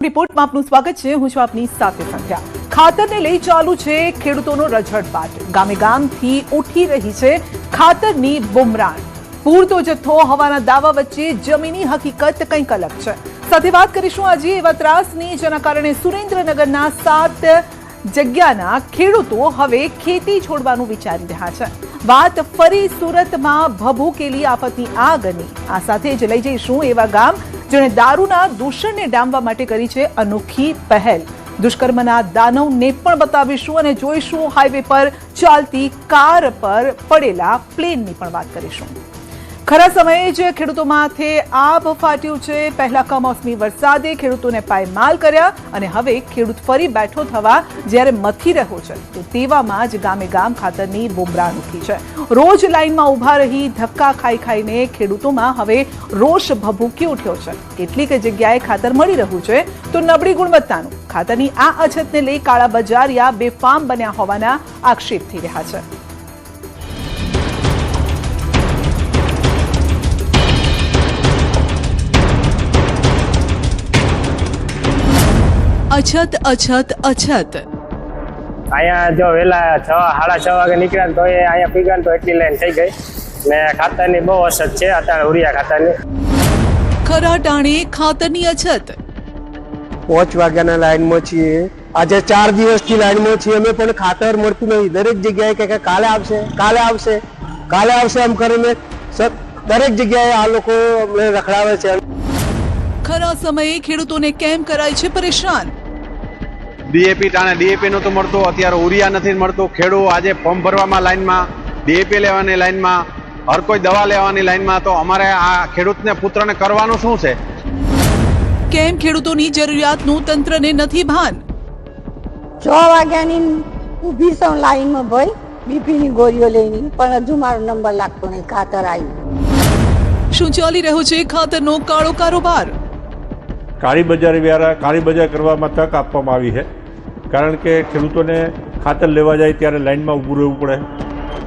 રિપોર્ટમાં આપનું સ્વાગત છે। હું છું આપની સાથે સંધ્યા। ખાતરને લઈ ચાલુ છે ખેડૂતોનો રઝળપાટ। ગામે ગામથી ઉઠી રહી છે ખાતરની બુમરાણ। પૂરતો જથ્થો હોવાના દાવા વચ્ચે જમીની હકીકત કંઈક અલગ છે। સાથે વાત કરીશું આજે એવા ત્રાસની જેના કારણે સુરેન્દ્રનગરના 7 જગ્યાના ખેડૂતો હવે ખેતી છોડવાનું વિચારી રહ્યા છે। વાત ફરી સુરતમાં ભભૂકેલી આફતની આગની। આ સાથે જ લઈ જઈશું એવા ગામ જેણે દારૂના દૂષણને ડામવા માટે કરી છે અનોખી પહેલ। દુષ્કર્મના દાનવને પણ બતાવીશું અને જોઈશું હાઈવે પર ચાલતી કાર પર પડેલા પ્લેનની પણ વાત કરીશું। ખરા સમયે જ ખેડૂતો માથે આભ ફાટ્યું છે। પહેલા કમોસમી વરસાદે ખેડૂતોને પાયમાલ કર્યા અને હવે ખેડૂત ફરી બેઠો થવા જ્યારે મથી રહ્યો છે તો તેવામાં જ ગામે ગામ ખાતરની બુમરાણ ઉઠી છે। રોજ લાઈનમાં ઊભા રહી ધક્કા ખાઈને ખેડૂતોમાં હવે રોષ ભભૂકી ઉઠ્યો છે। કેટલીક જગ્યાએ ખાતર મળી રહ્યું છે તો નબળી ગુણવત્તાનું। ખાતરની આ અછતને લઈ કાળા બજારિયા બેફામ બન્યા હોવાના આક્ષેપ થઈ રહ્યા છે। અછત અછત અછત અહીંયા જો વેલા 6:30 વાગે નીકળ્યા તો એ અહીંયા પીગાન તો એટલી લાઈન થઈ ગઈ ને ખાતરની બહુ અછત છે અત્યારે ઉરિયા ખાતરની। ખરા ટાણે ખાતરની અછત। 5 વાગ્યાના લાઈનમાં છીએ। આજે 4 દિવસથી લાઈનમાં છીએ અમે પણ ખાતર મળતું નહીં। દરેક જગ્યાએ કે કાલે આવશે કાલે આવશે કાલે આવશે એમ કરીને દરેક જગ્યાએ આ લોકો અમને રખડાવે છે। ખરા સમયે ખેડૂતોને કેમ કરાય છે પરેશાન। ડીએપી ટાણે ડીએપી નહોતું મળતું, અત્યારે ઉરિયા નથી મળતું। ખેડૂત આજે ફોર્મ ભરવામાં લાઈનમાં, ડીએપી લેવાની લાઈનમાં, હર કોઈ દવા લેવાની લાઈનમાં, તો અમારે આ ખેડૂતને પુત્રને કરવાનું શું છે? કેમ ખેડૂતોની જરૂરિયાતનું તંત્રને નથી ભાન। 6 વાગ્યાની ઊભી છું લાઈનમાં ભાઈ બીપીની ગોળીઓ લઈને, પણ હજુ મારો નંબર લાગતો નહીં। ખાતર આવ્યું। શું ચાલી રહ્યો છે ખાતરનો કાળો કારોબાર। કાળી બજાર દ્વારા કાળી બજાર કરવામાં તક આપવામાં આવી છે, કારણ કે ખેડૂતોને ખાતર લેવા જાય ત્યારે લાઇનમાં ઊભું રહેવું પડે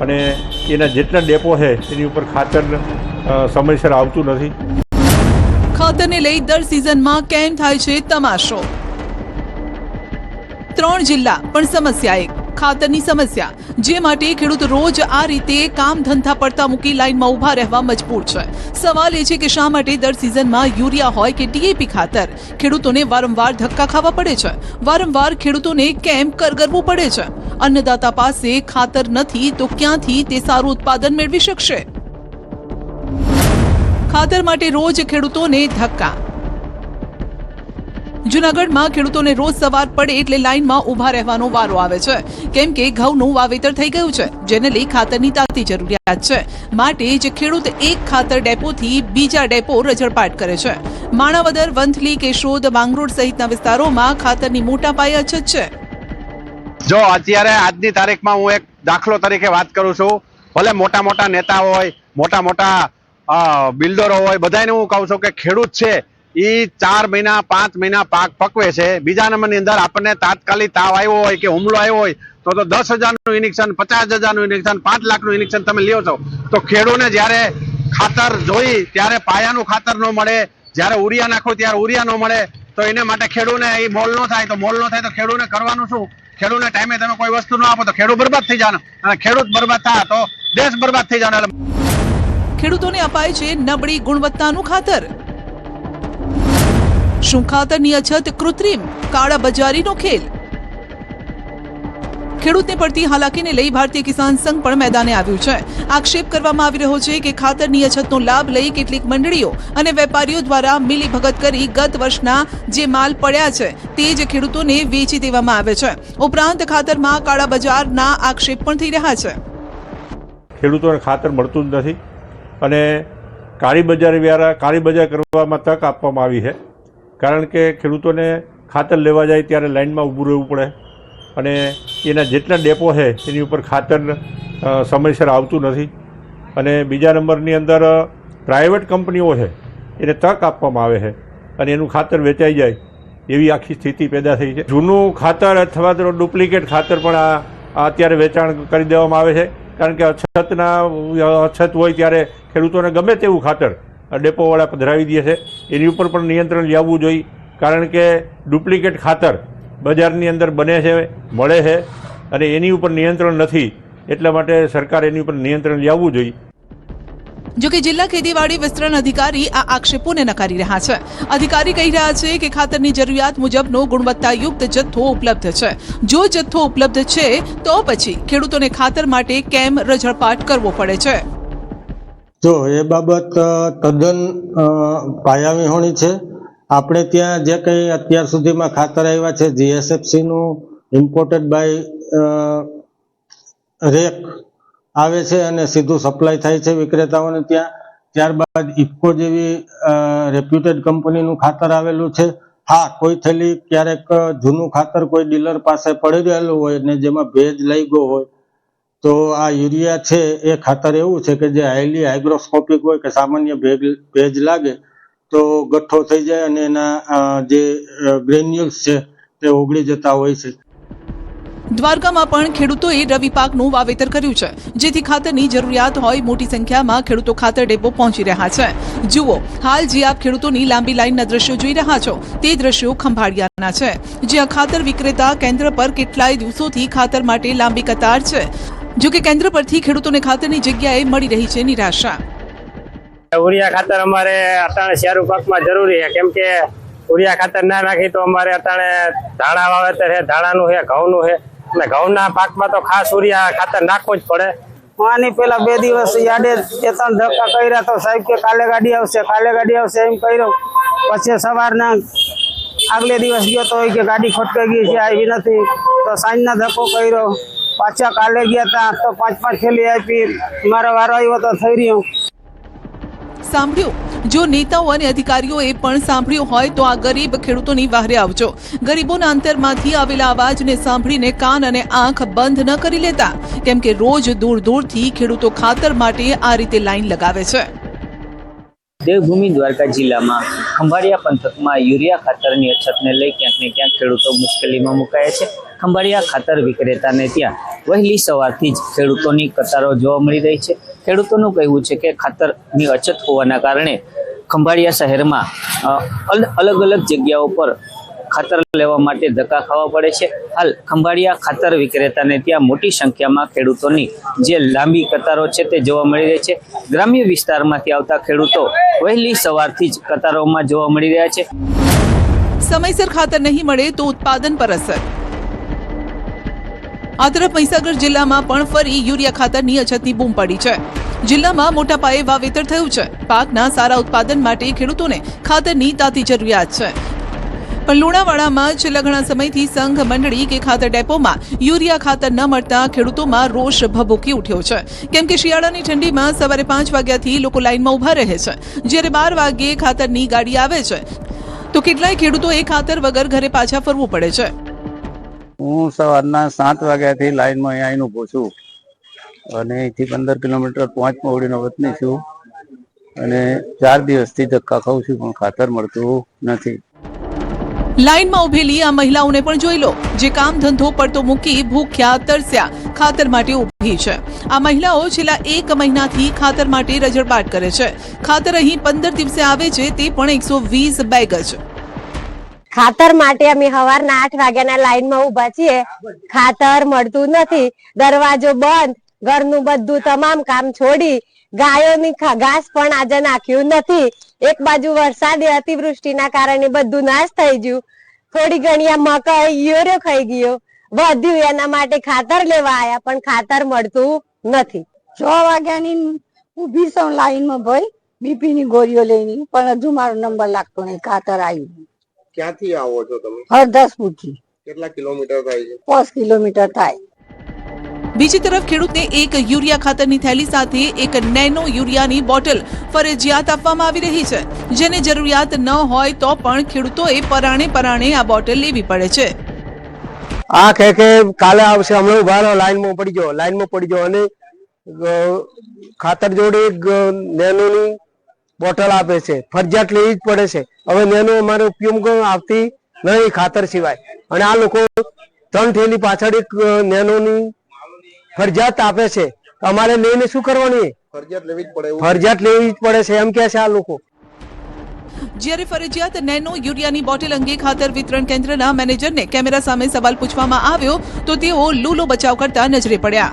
અને એના જેટલા ડેપો છે એની ઉપર ખાતર સમયસર આવતું નથી। ખાતરને લઈ દર સિઝનમાં કેમ થાય છે તમાશો। 3 જિલ્લા પણ સમસ્યા એક ખાતરની સમસ્યા, જે માટે ખેડૂત રોજ આ રીતે કામ ધંધા પડતા મૂકી લાઈનમાં ઊભા રહેવા મજબૂર છે। સવાલ એ છે કે શા માટે દર સિઝનમાં યુરિયા હોય કે ડીએપી ખાતર ખેડૂતોને વારંવાર ધક્કા ખાવા પડે છે। વારંવાર ખેડૂતોને કેમ કરગરવું પડે છે। અન્નદાતા પાસે ખાતર નથી તો ક્યાંથી તે સારું ઉત્પાદન મેળવી શકશે। ખાતર માટે રોજ ખેડૂતોને ધક્કા। જૂનાગઢમાં ખેડૂતોને રોજ સવાર પડે એટલે લાઈનમાં ઊભા રહેવાનો વારો આવે છે, કેમ કે ઘઉંનું વાવેતર થઈ ગયું છે, જેને લઈ ખાતરની તાતી જરૂરિયાત છે। માટે જ ખેડૂત એક ખાતર ડેપોથી બીજા ડેપો રઝળપાટ કરે છે। માણાવદર, વંથલી, કેશોદ, માંગરોળ સહિતના વિસ્તારોમાં ખાતરની મોટા પાયે અછત છે। જો અત્યારે આજની તારીખમાં હું એક દાખલો તરીકે વાત કરું છું, ભલે મોટા મોટા નેતા હોય, મોટા મોટા બિલ્ડરો હોય, બધાને હું કહું છું કે ખેડૂત છે એ 4 મહિના 5 મહિના પાક પકવે છે। બીજા નંબરની અંદર આપણને તાત્કાલિક તાવ આવ્યો હોય કે હુમલો આવ્યો હોય તો 10,000નું ઇન્જેક્શન, 50,000નું ઇન્જેક્શન, 5 લાખનું ઇન્જેક્શન તમે લ્યો છો, તો ખેડૂતને જ્યારે ખાતર જોઈ ત્યારે પાયાનું ખાતર ન મળે, જ્યારે ઉરિયા નાખો ત્યારે ઉરિયા ન મળે, તો એને માટે ખેડૂતને એ મોલ ન થાય તો ખેડૂતને કરવાનું શું? ખેડૂતને ટાઈમે તમે કોઈ વસ્તુ ન આપો તો ખેડૂત બરબાદ થઈ જાય, અને ખેડૂત બરબાદ થાય તો દેશ બરબાદ થઈ જાય। ખેડૂતોને અપાય છે નબળી ગુણવત્તાનું ખાતર। શું ખાતરની અછત કૃત્રિમ કાળા બજારીનો ખેલ। ખેડૂતને પડતી હાલાકીને લઈ ભારતીય કિસાન સંઘ પણ મેદાને આવ્યું છે। આક્ષેપ કરવામાં આવી રહ્યો છે કે ખાતરની અછતનો લાભ લઈ કેટલીક મંડળીઓ અને વેપારીઓ દ્વારા મિલીભગત કરી ગત વર્ષના જે માલ પડ્યા છે તે જ ખેડૂતોને વેચી દેવામાં આવે છે। ઉપરાંત ખાતરમાં કાળા બજારના આક્ષેપ પણ થઈ રહ્યા છે। ખેડૂતોને ખાતર મળતું જ નથી અને કાળી બજાર દ્વારા કાળી બજાર કરવામાં તક આપવામાં આવી છે, કારણ કે ખેડૂતોને ખાતર લેવા જાય ત્યારે લાઇનમાં ઊભું રહેવું પડે અને એના જેટલા ડેપો છે એની ઉપર ખાતર સમયસર આવતું નથી। અને બીજા નંબરની અંદર પ્રાઇવેટ કંપનીઓ છે એને તક આપવામાં આવે છે અને એનું ખાતર વેચાઈ જાય એવી આખી સ્થિતિ પેદા થઈ છે। જૂનું ખાતર અથવા તો ડુપ્લિકેટ ખાતર પણ અત્યારે વેચાણ કરી દેવામાં આવે છે, કારણ કે અછત હોય ત્યારે ખેડૂતોને ગમે તેવું ખાતર ડેપોવાળા પધરાવી દે છે। એની ઉપર પણ નિયંત્રણ લાવવું જોઈએ કારણ કે ડુપ્લિકેટ ખાતર બજારની અંદર બને છે, મળે છે અને એની ઉપર નિયંત્રણ નથી. એટલા માટે સરકાર એની ઉપર નિયંત્રણ લાવવું જોઈએ. જોકે જિલ્લા ખેતીવાડી વિસ્તરણ અધિકારી આ આક્ષેપોને નકારી રહ્યા છે. અધિકારી કહી રહ્યા છે કે ખાતરની જરૂરિયાત મુજબનો ગુણવત્તાયુક્ત જથ્થો ઉપલબ્ધ છે. જો જથ્થો ઉપલબ્ધ છે તો પછી ખેડૂતોને ખાતર માટે કેમ રઝળપાટ કરવો પડે છે? જો એ બાબત તદ્દન પાયાવિહોણી છે. આપણે ત્યાં જે કંઈ અત્યાર સુધીમાં ખાતર આવ્યા છે GSFC નું ઇમ્પોર્ટેડ બાય રેક આવે છે અને સીધું સપ્લાય થાય છે વિક્રેતાઓને ત્યાં. ત્યારબાદ ઇફકો જેવી રેપ્યુટેડ કંપનીનું ખાતર આવેલું છે. હા, કોઈ થેલી ક્યારેક જૂનું ખાતર કોઈ ડીલર પાસે પડી રહેલું હોય ને જેમાં ભેજ લઈ ગયો હોય તો આ યુરિયા છે એ ખાતર એવું છે કે જે હાઈલી હાઇગ્રોસ્કોપિક હોય કે સામાન્ય ભેજ લાગે તો ગઠ્ઠો થઈ જાય અને એના જે ગ્રેન્યુલ્સ છે તે ઓગળી જતા હોય છે. દ્વારકામાં પણ ખેડૂતોએ રવિ પાકનું વાવેતર કર્યું છે, જેથી ખાતરની જરૂરિયાત હોય મોટી સંખ્યામાં ખેડૂતો ખાતર ડેપો પહોંચી રહ્યા છે. જુઓ, હાલ જે આપ ખેડૂતોની લાંબી લાઈનના દ્રશ્યો જોઈ રહ્યા છો તે દ્રશ્યો ખંભાળિયાના છે, જ્યાં ખાતર વિક્રેતા કેન્દ્ર પર કેટલાય દિવસોથી ખાતર માટે લાંબી કતાર છે. જો કે કેન્દ્ર પરથી ખેડૂતોને ખાતરની જગ્યાએ મળી રહી છે નિરાશા. ઉરિયા ખાતર અમારે અટાણે શિયાળુ પાકમાં જરૂરી છે, કેમ કે ઉરિયા ખાતર ના નાખી તો અમારે અટાણે ધાણા વાવેતર છે, ધાણાનું છે, ઘઉંનું છે અને ઘઉંના પાકમાં તો ખાસ ઉરિયા ખાતર નાખવું જ પડે. આની પેલા 2 દિવસ યાડે 2-3 ધક્કા કર્યા તો સાહેબ કે કાલે ગાડી આવશે એમ કર્યું. પછી સવારના આગલે દિવસ ગયો તો કે ગાડી ખોટકાઈ ગઈ છે, આવી નથી. તો સાંજના ધક્કો કર્યો, પાછા કાલે ગયા હતા તો 5-5 થેલી આપી. મારો વારો આવ્યો તો થઈ રહ્યો. સાંભળ્યું? જો નેતાઓ અને અધિકારીઓએ પણ સાંભળ્યું હોય તો આ ગરીબ ખેડૂતોની વહારે આવજો. ગરીબોના અંતરમાંથી આવેલા અવાજને સાંભળીને કાન અને આંખ બંધ ન કરી લેતા, કેમ કે રોજ દૂર દૂરથી ખેડૂતો ખાતર માટે આ રીતે લાઈન લગાવે છે. દેવભૂમિ દ્વારકા જિલ્લામાં ખંભાળિયા પંથકમાં યુરિયા ખાતરની અછતને લઈ ક્યાંક ને ક્યાંક ખેડૂતો મુશ્કેલીમાં મુકાયા છે. ખંભાળિયા ખાતર વિક્રેતાને ત્યાં વહેલી સવારથી જ ખેડૂતોની કતારો જોવા મળી રહી છે. ખેડૂતોનું કહેવું છે કે ખાતરની અછત હોવાના કારણે ખંભાળિયા શહેરમાં અલગ અલગ જગ્યાઓ પર ખાતર લેવા માટે ધક્કા ખાવા પડે છે. હાલ ખંભાળિયા ખાતર વિક્રેતાને ત્યાં મોટી સંખ્યામાં ખેડૂતોની જે લાંબી કતારો છે તે જોવા મળી રહી છે. ગ્રામ્ય વિસ્તારમાંથી આવતા ખેડૂતો વહેલી સવારથી જ કતારોમાં જોવા મળી રહ્યા છે. સમયસર ખાતર નહીં મળે તો ઉત્પાદન પર અસર. આ તરફ મહીસાગર જિલ્લામાં પણ ફરી યુરિયા ખાતરની અછતની બૂમ પડી છે. જિલ્લામાં મોટા પાયે વાવેતર થયું છે. પાકના સારા ઉત્પાદન માટે ખેડૂતોને ખાતરની તાતી જરૂરિયાત છે. પણ લુણાવાડામાં છેલ્લા ઘણા સમયથી સંઘ મંડળી કે ખાતર ડેપોમાં યુરિયા ખાતર ન મળતા ખેડૂતોમાં રોષ ભભૂકી ઉઠ્યો છે. કેમ કે શિયાળાની ઠંડીમાં સવારે 5 વાગ્યાથી લોકો લાઈનમાં ઉભા રહે છે, જ્યારે 12 વાગ્યે ખાતરની ગાડી આવે છે તો કેટલાય ખેડૂતોએ ખાતર વગર ઘરે પાછા ફરવું પડે છે. હું સવારના 7 વાગ્યાથી લાઈનમાં અહીંયા ઊભો છું અને અહીંથી 15 કિલોમીટર પહોંચમાં વતની છું અને 4 દિવસથી ધક્કા ખાઉં છું પણ ખાતર મળતું નથી. લાઈનમાં ઉભેલી આ મહિલાઓને પણ જોઈ લો, જે કામ ધંધો પડતો મૂકી ભૂખ્યા તરસ્યા ખાતર માટે ઊભી છે. આ મહિલાઓ છેલ્લા 1 મહિનાથી ખાતર માટે રઝળપાટ કરે છે. ખાતર અહીં 15 દિવસે આવે છે, તે પણ 120 બેગ જ. ખાતર માટે અમે સવારના 8 વાગ્યાના લાઈનમાં ઉભા છીએ. ખાતર મળતું નથી, દરવાજો બંધ, ઘરનું બધું તમામ કામ છોડી ગાયોની ઘાસ પણ આજે નાખ્યું નથી. એક બાજુ વરસાદે અતિવૃષ્ટિના કારણે બધું નાશ થઈ ગયું. થોડી ઘણી મકાઈ યુરિયો ખાઈ ગયો, વધ્યું એના માટે ખાતર લેવા આવ્યા પણ ખાતર મળતું નથી. 6 વાગ્યાની ઉભી છું લાઈનમાં ભાઈ, બીપી ની ગોળીઓ લઈને, પણ હજુ મારો નંબર લાગતો નહીં. ખાતર આવ્યું. ક્યાંથી આવો છો તમે? હરદાસપુરથી. કેટલા કિલોમીટર થાય છે? 5 કિલોમીટર થાય. બીજી તરફ ખેડૂતને એક યુરિયા ખાતરની થેલી સાથે એક નેનો યુરિયાની બોટલ ફરજિયાત આપવામાં આવી રહી છે, જેને જરૂરિયાત ન હોય તો પણ ખેડૂતોએ પરાણે આ બોટલ લેવી પડે છે. આ કહે કે કાલે આવશે, હમણાં ઉભા રહો, લાઈનમાં પડી જાઓ અને ખાતર જોડે નેનોની બોટલ આપે છે, ફરજિયાત લેવી જ પડે છે. હવે નેનો અમારે ઉપયોગ આવતી નહીં ખાતર સિવાય, અને આ લોકો 3 થેલી પાછળ એક નેનોની ફરજિયાત આપે છે. અમારે લઈને શું કરવાની? ફરજિયાત લેવી જ પડે છે એમ કે છે આ લોકો. જ્યારે ફરજિયાત નેનો યુરિયાની બોટલ અંગે ખાતર વિતરણ કેન્દ્રના મેનેજરને કેમેરા સામે સવાલ પૂછવામાં આવ્યો તો તેઓ લૂલો બચાવ કરતા નજરે પડ્યા.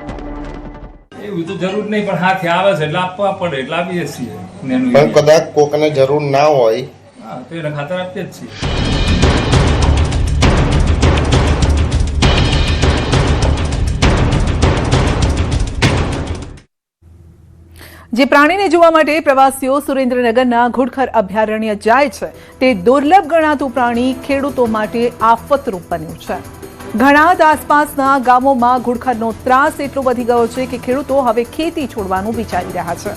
એવું તો જરૂર નહીં, પણ હાથે આવે છે એટલે આપવા પડે એટલે આપીએ છીએ. પણ કદાચ કોકને જરૂર ના હોય તો એને ખાતર આપીએ જ છીએ. જે પ્રાણીને જોવા માટે પ્રવાસીઓ સુરેન્દ્રનગરના ઘુડખર અભયારણ્ય જાય છે તે દુર્લભ ગણાતું પ્રાણી ખેડૂતો માટે આફતરૂપ બન્યું છે. ઘણાદ આસપાસના ગામોમાં ઘુડખરનો ત્રાસ એટલો વધી ગયો છે કે ખેડૂતો હવે ખેતી છોડવાનું વિચારી રહ્યા છે.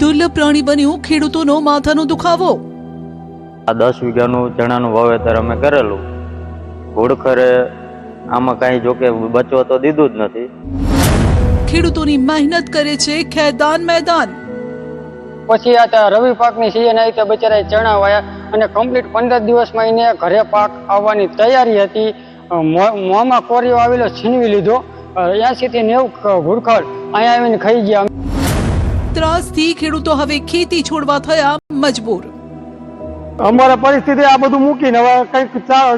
દુર્લભ પ્રાણી બન્યું ખેડૂતોનો માથાનો દુખાવો. આ 10 વીઘાનું ચણાનું વાવેતર અમે કરેલું. ઘુડખરે આમાં કાંઈ જોકે બચવા તો દીધું જ નથી. ખેડૂતોની મહેનત કરે છે ખેદાન મેદાન. પછી આ રવિ પાકની સિઝન આવી તો બચારા ચણા વાયા અને કમ્પ્લીટ 15 દિવસમાં એને ઘરે પાક આવવાની તૈયારી હતી. મોંમાં કોરીઓ આવેલો છીનવી લીધો. 80 થી 90 ઘુડખર અહીંયા આવીને ખાઈ ગયા. ત્રાસથી ખેડૂતો હવે ખેતી છોડવા થયા મજબૂર. અમારા પરિસ્થિતિ આ બધું મૂકીને હવે કંઈક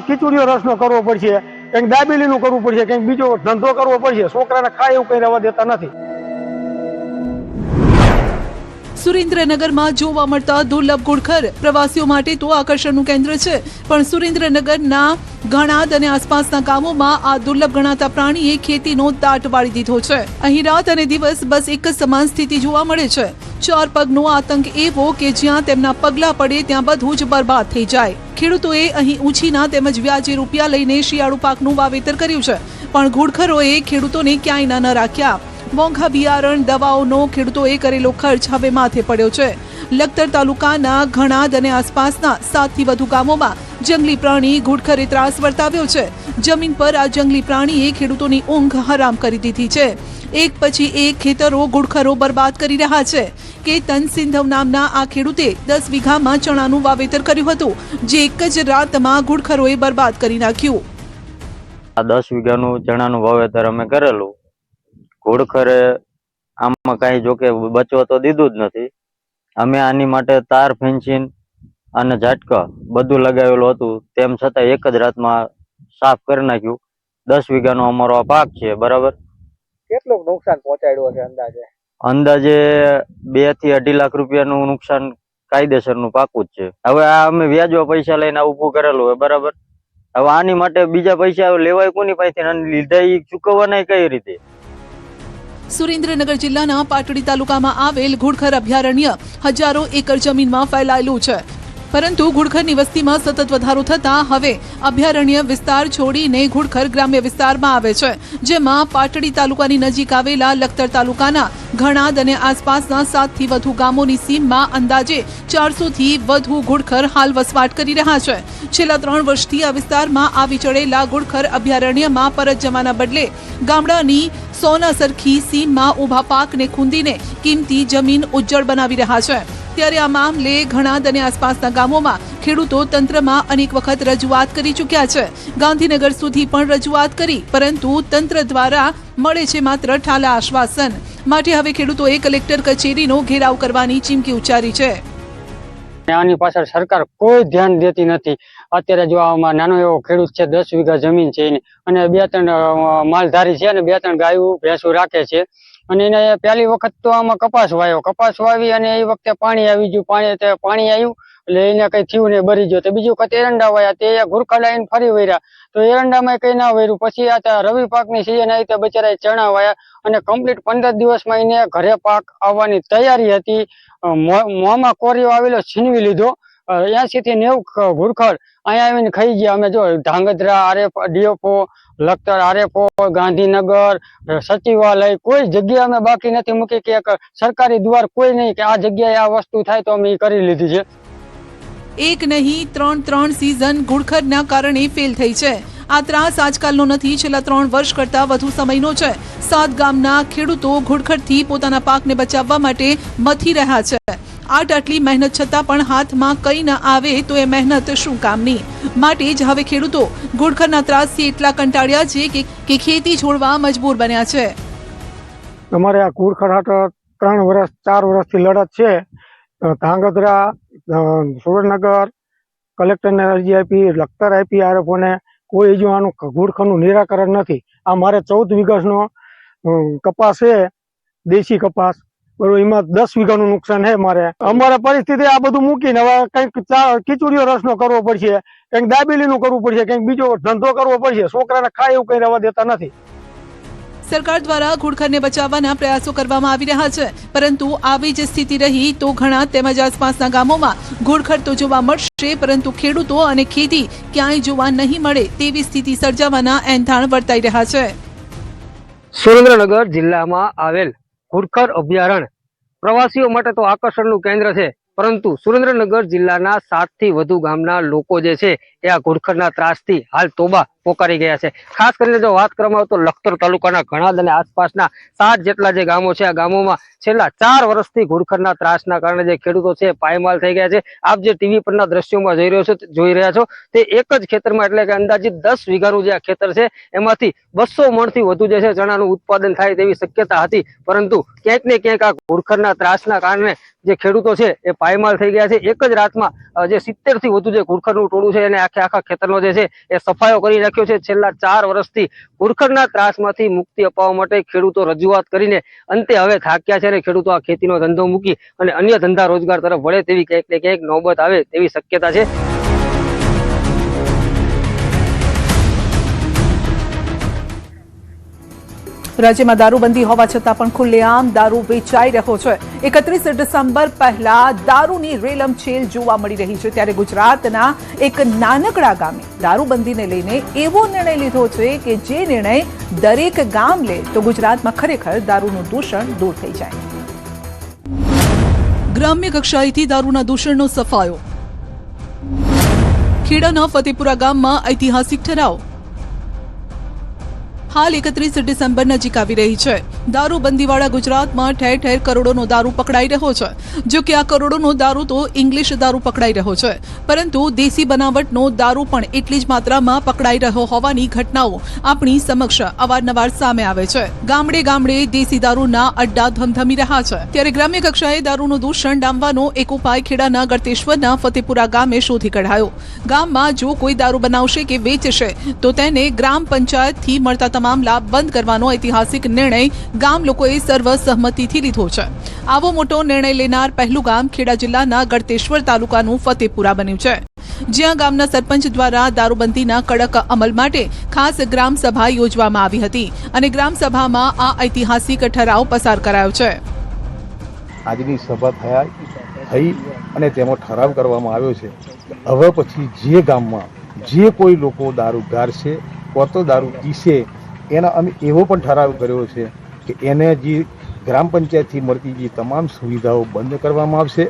ખીચુડીઓ રસનો કરવો પડશે, કંઈક દાબેલીનું કરવું પડશે, કંઈક બીજો ધંધો કરવો પડશે. છોકરાને ખાય એવું કંઈ રહેવા દેતા નથી. સુરેન્દ્રનગરમાં જોવા મળતા દુર્લભ ઘુડખર પ્રવાસીઓ માટે તો આકર્ષણનું કેન્દ્ર છે, પણ સુરેન્દ્રનગરના ઘણાદ અને આસપાસના ગામોમાં આ દુર્લભ ગણાતા પ્રાણીએ ખેતીનો દાટ વાળી દીધો છે. અહીં રાત અને દિવસ બસ એક જ સમાન સ્થિતિ જોવા મળે છે. 4 પગનો આતંક એવો કે જ્યાં તેમના પગલા પડે ત્યાં બધું જ બરબાદ થઈ જાય. ખેડૂતોએ અહીં ઉછીના તેમજ વ્યાજે રૂપિયા લઈને શિયાળુ પાકનું વાવેતર કર્યું છે, પણ ઘુડખરોએ ખેડૂતોને ક્યાંય ન રાખ્યા. મોંઘા બિયારણ દવાઓનો ખેડૂતોએ કરેલો ખર્ચ હવે માથે પડ્યો છે. લખતર તાલુકાના ઘણાદ અને આસપાસના 7 થી વધુ ગામોમાં જંગલી પ્રાણી ઘુડખરે ત્રાસ વર્તાવ્યો છે. જમીન પર આ જંગલી પ્રાણીએ ખેડૂતોની ઊંઘ હરામ કરી દીધી છે. એક પછી એક ખેતરો ઘુડખરો બરબાદ કરી રહ્યા છે. કેતન સિંધવ નામના આ ખેડૂતે 10 વીઘામાં ચણાનું વાવેતર કર્યું હતું, જે એક જ રાતમાં ઘુડખરોએ બરબાદ કરી નાખ્યું. આ 10 વીઘાનું ચણાનું વાવેતર અમે કરેલું. ઘુડખરે આમાં કાંઈ જોકે બચવા તો દીધું જ નથી. અમે આની માટે તાર, ફેન્સિંગ અને ઝાટકા બધું લગાવેલું હતું, તેમ છતાં એક જ રાતમાં સાફ કરી નાખ્યું. 10 વીઘાનો અમારો આ પાક છે, બરાબર. કેટલું નુકસાન પહોંચાડ્યું છે અંદાજે? અંદાજે 2 થી 2.5 લાખ રૂપિયાનું નુકસાન કાયદેસરનું પાકું જ છે. હવે આ અમે વ્યાજવા પૈસા લઈને આ ઊભું કરેલું હોય, બરાબર. હવે આની માટે બીજા પૈસા લેવાય કોની પાસેથી અને લીધા એ ચૂકવવાના કઈ રીતે? સુરેન્દ્રનગર જિલ્લાના પાટડી તાલુકામાં આવેલ ઘુડખર અભયારણ્ય હજારો એકર જમીનમાં ફેલાયેલું છે, પરંતુ ઘુડખરની વસ્તીમાં સતત વધારો થતા હવે અભયારણ્ય વિસ્તાર છોડીને ઘુડખર ગ્રામ્ય વિસ્તારમાં આવે છે, જેમાં પાટડી તાલુકાની નજીક આવેલા લખતર તાલુકાના ઘણાદ અને આસપાસના 7 થી વધુ ગામોની સીમમાં અંદાજે 400 થી વધુ ઘુડખર હાલ વસવાટ કરી રહ્યા છે. છેલ્લા 3 વર્ષથી આ વિસ્તારમાં આવી ચડેલા ઘુડખર અભયારણ્યમાં પરત જવાના બદલે ગામડાની સોના સરખી સીમમાં ઊભા પાકને ખૂંદીને કિંમતી જમીન ઉજ્જડ બનાવી રહ્યા છે. ત્યારે આ મામલે ઘણાદ અને આસપાસના ગામોમાં ખેડૂતો તંત્રમાં અનેક વખત રજૂઆત કરી ચૂક્યા છે. ગાંધીનગર સુધી પણ રજૂઆત કરી, પરંતુ તંત્ર દ્વારા મળે છે માત્ર ઠાલા આશ્વાસન. માટે હવે ખેડૂતોએ કલેક્ટર કચેરીનો ઘેરાવ કરવાની ચીમકી ઉચ્ચારી છે. આની પાછળ સરકાર કોઈ ધ્યાન દેતી નથી. અત્યારે જો આમાં નાનો એવો ખેડૂત છે, 10 વીઘા જમીન છે અને 2-3 માલધારી છે અને 2-3 ગાયું ભેંસું રાખે છે. અને એને પહેલી વખત તો આમાં કપાસ વાવી અને એ વખતે પાણી આવી ગયું. પાણી આવ્યું એટલે એને કઈ થયું ને બરી ગયો. તો બીજી વખત એરંડા વાયા, તે ઘુડખર લાઈન ફરી વર્યા, તો એરંડામાં કઈ ના વર્યું. પછી આ રવિ પાકની સિઝન આવી તો બચારા ચણા વાયા અને કમ્પ્લીટ 15 દિવસમાં એને ઘરે પાક આવવાની તૈયારી હતી. મોંમાં કોરીઓ આવેલો છીનવી લીધો. 80 થી 90 ઘુડખર અહીંયા આવીને ખાઈ ગયા. અમે જો ધાંગધ્રા, ડીએફઓ, લખતર, આરએફઓ, ગાંધીનગર, સચિવાલય કોઈ જગ્યા અમે બાકી નથી મૂકી કે સરકારી દ્વાર કોઈ નહીં કે આ જગ્યાએ આ વસ્તુ થાય તો અમે કરી લીધી છે. એક નહીં 3 સિઝન ઘુડખરના કારણે ફેલ થઈ છે. આ ત્રાસ આજકાલનો નથી, છેલ્લા 3 વર્ષ કરતા વધુ સમયનો છે. 7 ગામના ખેડૂતો ઘુડખરથી પોતાના પાકને બચાવવા માટે મથી રહ્યા છે. આટલી મહેનત છતાં પણ હાથમાં કંઈ ન આવે તો એ મહેનત શું કામની. માટે જ હવે ખેડૂતો ઘુડખરના ત્રાસથી એટલા કંટાળ્યા છે કે ખેતી છોડવા મજબૂર બન્યા છે. અમારે આ કુડખડ હાટ 4 વર્ષથી લડત છે. ધાંગધ્રા, સુરેન્દ્રનગર કલેક્ટરને અરજી આપી, લખતર આપી, આરોપોને કોઈ જો આનું ઘુડખરનું નિરાકરણ નથી. આ મારે 14 વીઘાનો કપાસ છે, દેશી કપાસ, બરોબર, એમાં 10 વીઘાનું નુકસાન છે. અમારે પરિસ્થિતિ આ બધું મૂકીને હવે કંઈક ખીચુડીઓ રસનો કરવો પડશે, કંઈક દાબેલીનું કરવું પડશે, કંઈક બીજો ધંધો કરવો પડશે. છોકરાને ખાય એવું કઈ રહેવા દેતા નથી. સરકાર દ્વારા ઘુડખરને બચાવવાના પ્રયાસો કરવામાં આવી રહ્યા છે, પરંતુ આવી જ સ્થિતિ રહી તો ઘણા તેમજ આસપાસના ગામોમાં ઘુડખર તો જોવા મળશે, પરંતુ ખેડૂતો અને ખેતી ક્યાંય જોવા નહીં મળે તેવી સ્થિતિ સર્જાવાના એંધાણ વર્તાઈ રહ્યા છે. સુરેન્દ્રનગર જિલ્લામાં આવેલ ઘુડખર અભયારણ્ય પ્રવાસીઓ માટે તો આકર્ષણનું કેન્દ્ર છે, પરંતુ સુરેન્દ્રનગર જિલ્લાના 7 થી વધુ ગામના લોકો જે છે એ આ ઘુડખરના ત્રાસથી હાલ તોબા પોકારી ગયા છે. ખાસ કરીને જો વાત કરવામાં આવે તો લખતર તાલુકાના ઘણાદ અને આસપાસના 7 જેટલા જે ગામો છે, આ ગામોમાં છેલ્લા 4 વર્ષથી ઘુડખરના ત્રાસના કારણે જે ખેડૂતો છે પાયમાલ થઈ ગયા છે. આપ જે ટીવી પરના દ્રશ્યોમાં જોઈ રહ્યા છો તે એક જ ખેતરમાં, એટલે કે અંદાજિત 10 વીઘાનું જે આ ખેતર છે એમાંથી 200 મણથી વધુ જે છે ચણાનું ઉત્પાદન થાય તેવી શક્યતા હતી, પરંતુ ક્યાંક ને ક્યાંક આ ઘુડખરના ત્રાસના કારણે જે ખેડૂતો છે એ પાયમાલ થઈ ગયા છે. એક જ રાતમાં જે 70 થી વધુ જે ઘુડખરનું ટોળું છે એને આખા ખેતરનો જે છે એ સફાયો કરી નાખ્યો છે. છેલ્લા 4 વર્ષથી ઘુડખરના ત્રાસમાંથી મુક્તિ અપાવવા માટે ખેડૂતો રજૂઆત કરીને અંતે હવે થાક્યા છે અને ખેડૂતો આ ખેતીનો ધંધો મૂકી અને અન્ય ધંધા રોજગાર તરફ વળે તેવી ક્યાંક ને ક્યાંક નોબત આવે તેવી શક્યતા છે. રાજ્યમાં દારૂબંધી હોવા છતાં પણ ખુલ્લેઆમ દારૂ વેચાઈ રહ્યો છે. 31 ડિસેમ્બર પહેલા દારૂની રેલમછેલ જોવા મળી રહી છે, ત્યારે ગુજરાતના એક નાનકડા ગામે દારૂબંધીને લઈને એવો નિર્ણય લીધો છે કે જે નિર્ણય દરેક ગામ લે તો ગુજરાતમાં ખરેખર દારૂનું દૂષણ દૂર થઈ જાય. ગ્રામ્ય કક્ષાએથી દારૂના દૂષણનો સફાયો. ખેડાના ફતેપુરા ગામમાં ઐતિહાસિક ઠરાવ. હાલ 31 ડિસેમ્બર નજીક આવી રહી છે. દારૂબંધીવાળા ગુજરાતમાં ઠેર ઠેર કરોડોનો દારૂ પકડાઈ રહ્યો છે. જો કે આ કરોડોનો દારૂ તો ઇંગ્લિશ દારૂ પકડાઈ રહ્યો છે, પરંતુ દેશી બનાવટનો દારૂ પણ એટલી જ માત્રામાં પકડાઈ રહ્યો હોવાની ઘટનાઓ આપણી સમક્ષ અવારનવાર સામે આવે છે. ગામડે ગામડે દેશી દારૂના અડ્ડા ધમધમી રહ્યા છે, ત્યારે ગ્રામ્ય કક્ષાએ દારૂનું દૂષણ ડામવાનો એક ઉપાય ખેડાના ગળતેશ્વરના ફતેપુરા ગામે શોધી કઢાયો. ગામમાં જો કોઈ દારૂ બનાવશે કે વેચશે તો તેને ગ્રામ પંચાયતથી મળતા તમામ લાભ બંધ કરવાનો ઐતિહાસિક નિર્ણય ગામ લોકોએ સર્વસહમતિથી લીધો છે. આવો મોટો નિર્ણય લેનાર પહેલું ગામ ખેડા જિલ્લાના ગળતેશ્વર તાલુકાનું ફતેપુરા બન્યું છે, જ્યાં ગામના સરપંચ દ્વારા દારૂબંધીના કડક અમલ માટે ખાસ ગ્રામ સભા યોજવામાં આવી હતી અને ગ્રામ સભામાં આ ઐતિહાસિક ઠરાવ પસાર કરાયો છે. આજની સભા થઈ અને તેમાં ઠરાવ કરવામાં આવ્યો છે. હવે પછી જે ગામમાં જે કોઈ લોકો દારૂ ગારશે તો દારૂ પીશે એના અમે એવો પણ ઠરાવ કર્યો છે કે એને જે ગ્રામ પંચાયતથી મળતી જે તમામ સુવિધાઓ બંધ કરવામાં આવશે.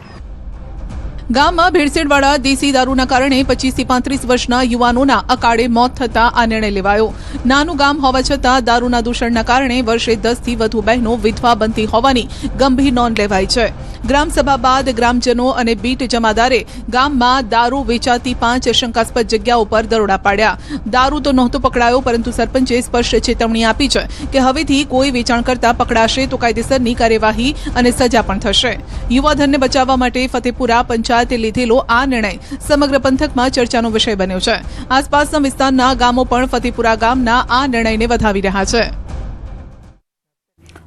ગામમાં ભેળસેળવાળા દેશી દારૂના કારણે 25 થી 35 વર્ષના યુવાનોના અકાળે મોત થતા આ નિર્ણય લેવાયો. નાનું ગામ હોવા છતાં દારૂના દૂષણના કારણે વર્ષે 10 થી વધુ બહેનો વિધવા બનતી હોવાની ગંભીર નોંધ લેવાઈ છે. ગ્રામસભા બાદ ગ્રામજનો અને બીટ જમાદારે ગામમાં દારૂ વેચાતી 5 શંકાસ્પદ જગ્યાઓ પર દરોડા પાડ્યા. દારૂ તો નહોતો પકડાયો, પરંતુ સરપંચે સ્પષ્ટ ચેતવણી આપી છે કે હવેથી કોઈ વેચાણ કરતા પકડાશે તો કાયદેસરની કાર્યવાહી અને સજા પણ થશે. યુવાધનને બચાવવા માટે ફતેપુરા પંચાયતે લીધેલો આ નિર્ણય સમગ્ર પંથકમાં ચર્ચાનો વિષય બન્યો છે. આસપાસના વિસ્તારના ગામો પણ ફતેપુરા ગામના આ નિર્ણયને વધાવી રહ્યા છે.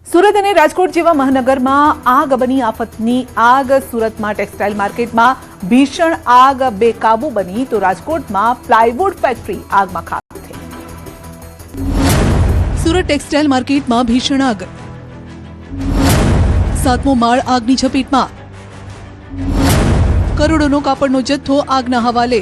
સુરત અને રાજકોટ જેવા મહાનગરમાં આગ બની આફતની આગ. સુરતમાં ટેક્સટાઇલ માર્કેટમાં ભીષણ આગ બેકાબુ બની તો રાજકોટમાં પ્લાયવુડ ફેક્ટરી આગમાં ખાક થઈ. સુરત ટેક્સટાઇલ માર્કેટમાં ભીષણ આગ. 7મો માળ આગની ઝપેટમાં. કરોડોનો કાપડનો જથ્થો આગના હવાલે.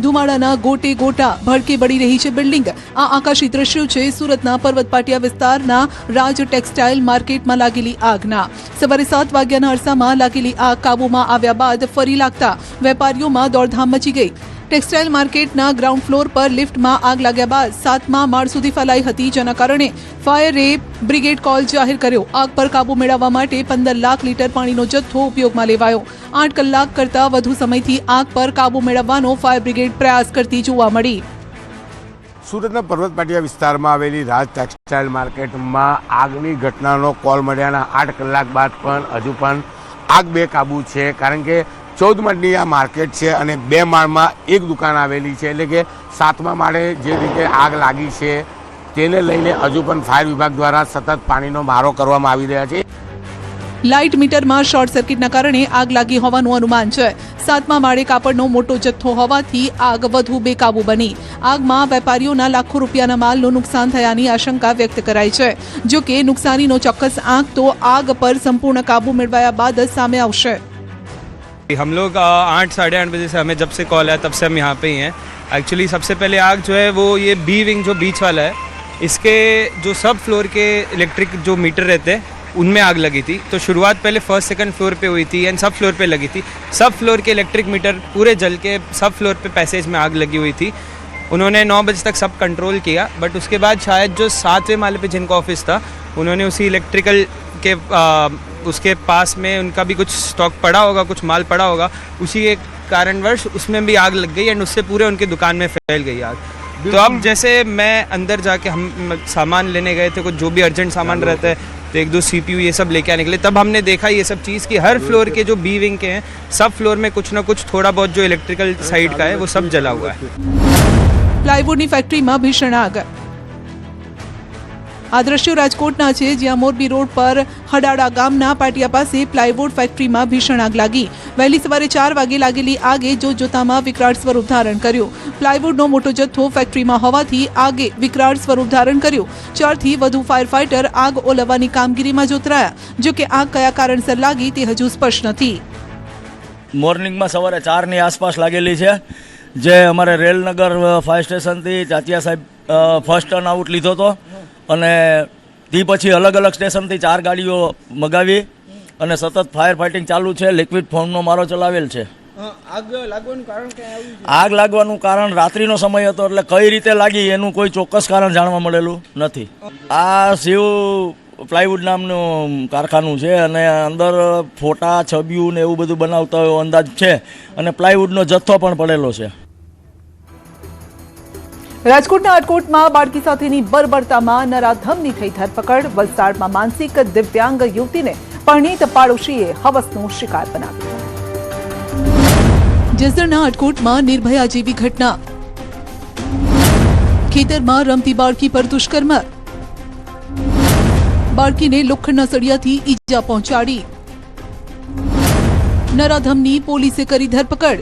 ધુમાડાના ગોટે ગોટા ભડકે બળી રહી છે બિલ્ડિંગ. આ આકાશી દ્રશ્યો છે સુરતના પર્વત પાટિયા વિસ્તારના રાજ ટેક્સટાઇલ માર્કેટમાં લાગેલી આગના. સવારે 7 વાગ્યાના અરસામાં લાગેલી આગ કાબૂમાં આવ્યા બાદ ફરી લાગતા વેપારીઓમાં દોડધામ મચી ગઈ. ટેક્સટાઇલ માર્કેટના ગ્રાઉન્ડ ફ્લોર પર લિફ્ટમાં આગ લાગ્યા બાદ 7મા માળ સુધી ફેલાઈ હતી, જેના કારણે ફાયરે બ્રિગેડ કોલ જાહેર કર્યો. આગ પર કાબુ મેળવવા માટે 15 લાખ લીટર પાણીનો જથ્થો ઉપયોગમાં લેવાયો. 8 કલાક કરતા વધુ સમયથી આગ પર કાબુ મેળવવાનો ફાયર બ્રિગેડ પ્રયાસ કરતી જોવા મળી. સુરતના પર્વત પાટિયા વિસ્તારમાં આવેલી રાજ ટેક્સટાઇલ માર્કેટમાં આગની ઘટનાનો કોલ મળ્યાના 8 કલાક બાદ પણ હજુ પણ આગ બેકાબૂ છે. કારણ કે 14 માળની આ માર્કેટ છે અને 2 માળમાં એક દુકાન આવેલી છે, એટલે કે 7મા માળે જે રીતે આગ લાગી છે તેને લઈને હજુ પણ ફાયર વિભાગ દ્વારા સતત પાણીનો મારો કરવામાં આવી રહ્યા છે. લાઇટ મીટરમાં શોર્ટ સર્કિટના કારણે આગ લાગી હોવાનું અનુમાન છે. 7મા માળે કાપડનો મોટો જથ્થો હોવાથી આગ વધુ બેકાબુ બની. આગમાં વેપારીઓના લાખો રૂપિયાના માલનું नुकसान થયાની આશંકા વ્યક્ત કરાઈ છે. જો કે નુકસાનીનો ચોક્કસ આંક તો આગ પર સંપૂर्ण काबू मिलवाया बाद सामने आवशे. हम लोग 8-8:30 बजे से हमें जब से कॉल आया तब से हम यहाँ पे ही हैं. एक्चुअली सबसे पहले आग जो है वो ये बी विंग जो बीच वाला है, इसके जो सब फ्लोर के इलेक्ट्रिक जो मीटर रहते हैं उनमें आग लगी थी. तो शुरुआत पहले फर्स्ट सेकंड फ्लोर पे हुई थी एंड सब फ्लोर पे लगी थी. सब फ्लोर के इलेक्ट्रिक मीटर पूरे जल के सब फ्लोर पे पैसेज में आग लगी हुई थी. उन्होंने 9 बजे तक सब कंट्रोल किया, बट उसके बाद शायद जो 7वें माले पे जिनका ऑफिस था उन्होंने उसी इलेक्ट्रिकल के उसके पास में उनका भी कुछ स्टॉक पड़ा होगा, कुछ माल पड़ा होगा, उसी के कारणवश उसमें भी आग लग गई एंड उससे पूरे उनकी दुकान में फैल गई आग. तो अब जैसे मैं अंदर जाके हम सामान लेने गए थे, कुछ जो भी अर्जेंट सामान रहता है तो 1-2 CPU ये सब लेके आने के लिए, तब हमने देखा ये सब चीज़ कि हर फ्लोर के जो बी विंग के हैं सब फ्लोर में कुछ ना कुछ थोड़ा बहुत जो इलेक्ट्रिकल साइड का है वो सब जला हुआ है. પ્લાયવુડની ફેક્ટરીમાં ભીષણ આગ. આ દ્રશ્યો રાજકોટના છે, જ્યાં મોરબી રોડ પર હડાડા ગામના પાટિયા પાસે પ્લાયવુડ ફેક્ટરીમાં ભીષણ આગ લાગી. વહેલી સવારે 4 વાગે લાગેલી આગે જોતજોતામાં વિકરાળ સ્વરૂપ ધારણ કર્યું. પ્લાયવુડનો મોટો જથ્થો ફેક્ટરીમાં હોવાથી આગે વિકરાળ સ્વરૂપ ધારણ કર્યું. 4 થી વધુ ફાયર ફાઇટર આગ ઓલવવાની કામગીરીમાં જોતરાયા. જો કે આગ કયા કારણસર લાગી તે હજુ સ્પષ્ટ નથી. મોર્નિંગમાં સવારે 4ની આસપાસ લાગેલી છે, જે અમારે રેલનગર ફાયર સ્ટેશનથી ચાચિયા સાહેબ ફર્સ્ટ ટર્ન આઉટ લીધો હતો અને તે પછી અલગ અલગ સ્ટેશનથી 4 ગાડીઓ મગાવી અને સતત ફાયર ફાઇટિંગ ચાલુ છે. લિક્વિડ ફોર્મનો મારો ચલાવેલ છે. આગ લાગવાનું કારણ રાત્રિનો સમય હતો, એટલે કઈ રીતે લાગી એનું કોઈ ચોક્કસ કારણ જાણવા મળેલું નથી. આ શિવ પ્લાયવુડ નામનું કારખાનું છે અને અંદર ફોટા છબીઓ ને એવું બધું બનાવતા હોય અંદાજ છે અને પ્લાયવુડનો જથ્થો પણ પડેલો છે. રાજકોટના આટકોટમાં બાળકી સાથેની બર્બરતામાં નરાધમની થઈ ધરપકડ. વલસાડમાં માનસિક દિવ્યાંગ યુવતીને પરણિત પાડોશીએ હવસનો શિકાર બનાવ્યો. જસદણના આટકોટમાં નિર્ભયા જેવી ઘટના. ખેતરમાં રમતી બાળકી પર દુષ્કર્મ. બાળકીને લોખંડના સળિયાથી ઈજા પહોંચાડી. નરાધમની પોલીસે કરી ધરપકડ.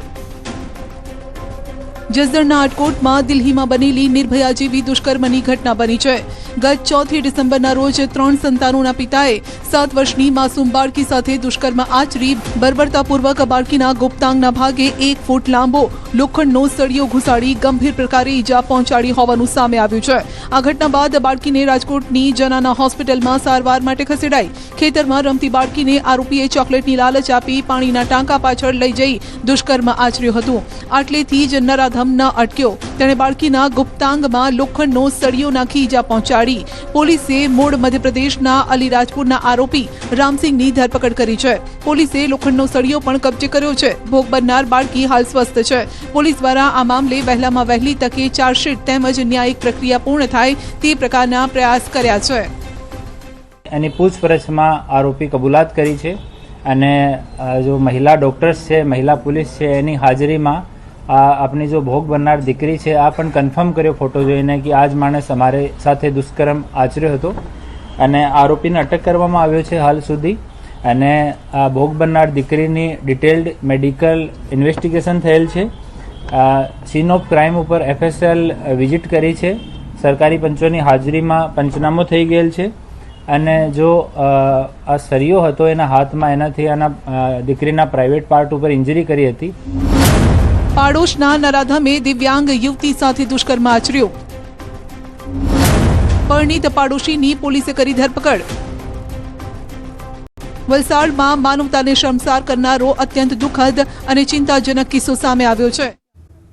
જસદણના આટકોટમાં દિલ્હીમાં બનેલી નિર્ભયા જેવી દુષ્કર્મની ઘટના બની છે. ગત 4 ડિસેમ્બરના રોજ 3 સંતાનોના પિતાએ 7 વર્ષની માસૂમ બાળકી સાથે દુષ્કર્મ આચરી બર્બરતાપૂર્વક બાળકીના ગુપ્તાંગના ભાગે 1 ફૂટ લાંબો લોખંડનો સળિયો ઘુસાડી ગંભીર પ્રકારે ઈજા પહોંચાડી હોવાનું સામે આવ્યું છે. આ ઘટના બાદ બાળકીને રાજકોટની જનાના હોસ્પિટલમાં સારવાર માટે ખસેડાઈ. ખેતરમાં રમતી બાળકીને આરોપીએ ચોકલેટની લાલચ આપી પાણીના ટાંકા પાછળ લઈ જઈ દુષ્કર્મ આચર્યું હતું. આટલેથી જ નરાધમ ન અટક્યો. તેણે બાળકીના ગુપ્તાંગમાં લોખંડનો સળિયો નાખી ઈજા પહોંચાડી. પોલીસે મૂળ મધ્યપ્રદેશના અલીરાજપુરના આરોપી રામસિંહની ધરપકડ કરી છે. પોલીસે લોખંડનો સળિયો પણ કબજે કર્યો છે. ભોગ બનનાર બાળકી હાલ સ્વસ્થ છે. પોલીસ દ્વારા આ મામલે વહેલામાં વહેલી તકે ચાર્જશીટ તેમજ ન્યાયિક પ્રક્રિયા પૂર્ણ થાય તે પ્રકારના પ્રયાસ કર્યા છે. એની પૂછપરછમાં આરોપી કબૂલાત કરી છે અને જો મહિલા ડોક્ટર્સ છે, મહિલા પોલીસ છે, એની હાજરીમાં આપણી જો ભોગ બનનાર દીકરી છે આ પણ કન્ફર્મ કર્યો ફોટો જોઈને કે આ જ માણસ અમારે સાથે દુષ્કર્મ આચર્યો હતો અને આરોપીને અટક કરવામાં આવ્યો છે હાલ સુધી. અને આ ભોગ બનનાર દીકરીની ડિટેલ્ડ મેડિકલ ઇન્વેસ્ટિગેશન થયેલ છે. સીન ઓફ ક્રાઇમ ઉપર FSL વિઝિટ કરી છે. સરકારી પંચોની હાજરીમાં પંચનામો થઈ ગયેલ છે અને જો આ સળિયો હતો એના હાથમાં, એનાથી આના દીકરીના પ્રાઇવેટ પાર્ટ ઉપર ઇન્જરી કરી હતી. પાડોશના નરાધમે દિવ્યાંગ યુવતી સાથે દુષ્કર્મ આચર્યો. પરણિત પાડોશીની પોલીસે કરી ધરપકડ. વલસાડમાં માનવતાને શર્મસાર કરનારો અત્યંત દુઃખદ અને ચિંતાજનક કિસ્સો સામે આવ્યો છે.